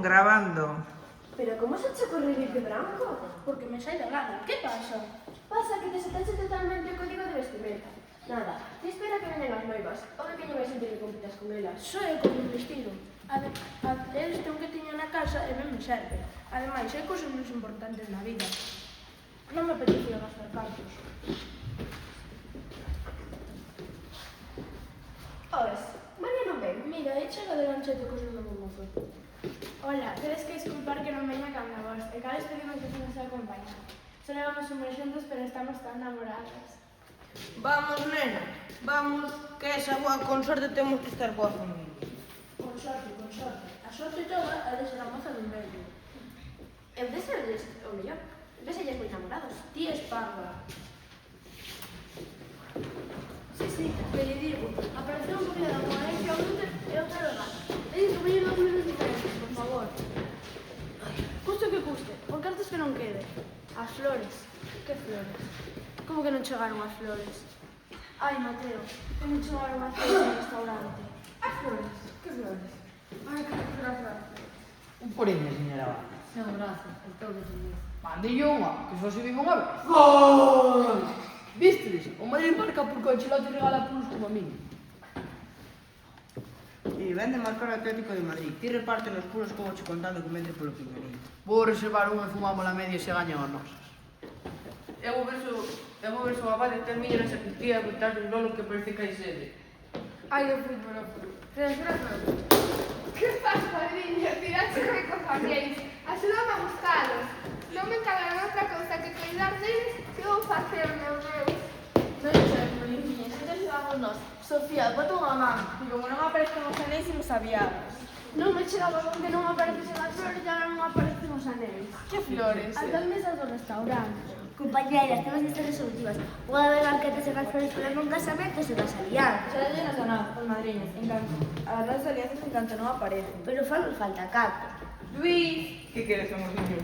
Grabando. Pero como se che ocurre ir de branco? Porque me sai da gana. Que pasa? Pasa que te saltaste totalmente o código de vestimenta. Nada, te espera que venen as noivas. O que non vai sentir que compitas con elas. Só eu con un vestido. Este un que tiña na casa e non me serve. Ademais, hai cousas máis importantes na vida. Non me apetecía gastar cartos. Oes, María non ven. Mira, aí chega de lanchete cosas do meu mozo. Hola, tedes que disculpar que non veña cando vos. E cales pedimos que se nos acompaña. Só levamos un mes xuntos, pero estamos tan namoradas. Vamos, nena. Vamos, que esa boa con sorte temos que estar coa familia. Con sorte, con sorte. A sorte toda é de ser a moza do medio. Eu de serles o mellor. Veselles moi namorados. Ti es parva. Sí, que lle digo. Apareceu un poquinho da coherencia ao luto e outra do gato. Teñen que poñer 2 minutos diferentes, por favor. Custe o que custe, por cartas que non quede. As flores. Que flores? Como que non chegaron as flores? Ai, Mateo, que non chegaron as flores no restaurante. As flores? Que flores? Ai, que desgracia. Un poriño, señora Vaz. Non, gracias, por todo feliz. Mandille unha, que só se vive unha vez. Gol! Vistes? O Madrid marca porque o Ancelotti regala pulos como a mí. E vende marcar o Atlético de Madrid. Ti reparte los pulos como che contando que vende polo Pinganillo. Vou reservar unha e fumamos a media se gañan as nosas. Eu vou ver se o abade termina na sacristía e botar un nolo que parece que hai sede. Ai, o fútbol, o fútbol. Desgracia. Que faz, padriño? Tiraxe de compañeros. Axúdame a buscalos. Non me encargan outra cousa que cuidar deles. Que vou facer, meu Deus? Non sei, Poliña, se te xogamos nós. Sofía, bota unha man. E como non aparecen os anéis, imos aviadas. Non me chegaba con que non aparecen as flores e agora non aparecen os anéis. Que flores? As das mesas do restaurante. Compañeras, temos de ser resolutivas. Pode haber banquetes e flores, pero non casamentos e das alianzas. Xa llenas a nada, os madriñas, encanto. As das alianzas encanto non aparecen. Pero falta carta. Luís, Que queres, amorciño?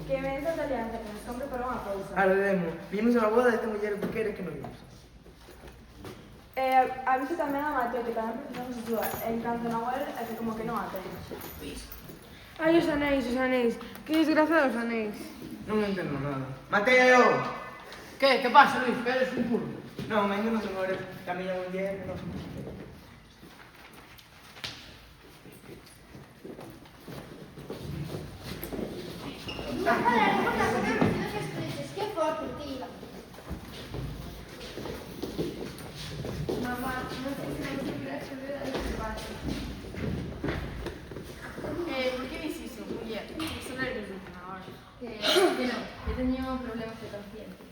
que me des as alianzas, que nos compre para unha cousa. Ardemo. Vimos a boda desta muller que quere que non vimos. Aviso tamén a Mateo, que tamén precisamos a súa. Encanto na web, é que como que non a ten. Ai, os anéis. Que desgraciados anéis. Non entendo nada. Mateo! Que pasa, Luis? Que eres un curro? Non, ainda non son hora. Camiña a muller, non. Joder, ¿cómo las veo vestidos expresos? Qué forte, tía. Mamá, non sei se non se a chover a este paso. Por que dis iso, muller? Son nervios de última hora. Que non, que teño problemas de conciencia.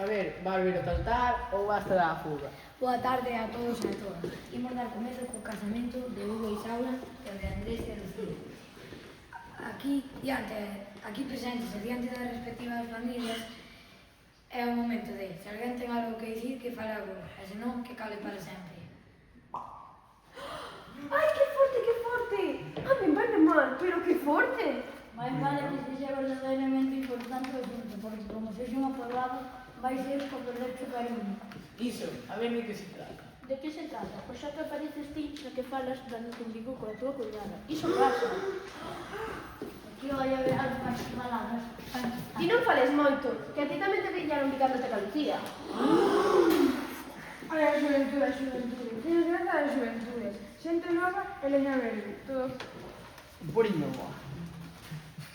A ver, vas vir a cantar ou vas a dar a fuga? Boa tarde a todos e a todas. Imos dar comezo co casamento de Hugo e Isaura e de Andrés e Lucía. Aquí presentes e diante das respectivas familias é o momento de, se alguén ten algo que dicir, que fale agora, e se non, que cale para sempre. Ai, que forte! A min vai mal, pero que forte! Mais vale que sexa verdadeiramente importante o asunto, porque como sexa unha probado, vai ser por perder o cariño. Iso, a ver de que se trata. De que se trata? Pois xa que apareces ti, xa que falas dando contigo coa tua cuñada. Iso pasa. Aquí vai haber algo máis palabras. Ti non fales moito, que a ti tamén te pillaron picándote ca Lucía. Ai, a xuventude. Tienes graza das xuventudes. Xente nova e leña verde. Todo. Un poriño, boa.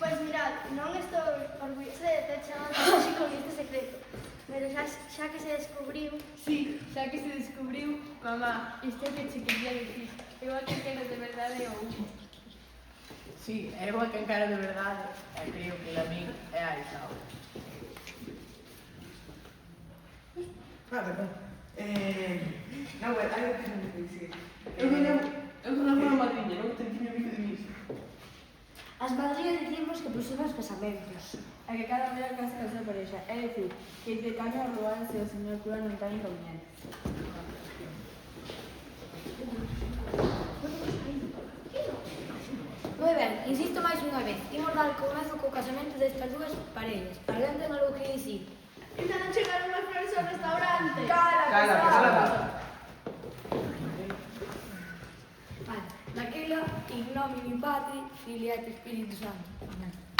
Pois mirad, non estou orgullosa de ter chegado así con este secreto. Pero xa que se descubriu... Sí, xa que se descubriu, mamá, isto que che quería dicir. Eu a que quero de verdade ou Sí, é unha que encara de verdade. E creo que a min é a Isaura. Perdón. Non, hai algo que non te dicir. Eu son a boa madriña, non te tiño visto de mí. As madriñas dicimos que puxemos os casamentos. a que cada mulher casa a súa parexa. É dicir, que intercambio a robar se o señor cura non ten inconvenientes. Moi ben, insisto máis unha vez. Imos dar comezo co casamento destas dúas parellas. Alguén ten algo que dicir? Ainda non chegaron as flores ao restaurante. Cala, que sala. Vale, daquela in nomine Patri, Filii et Spiritus Sancti. Amén.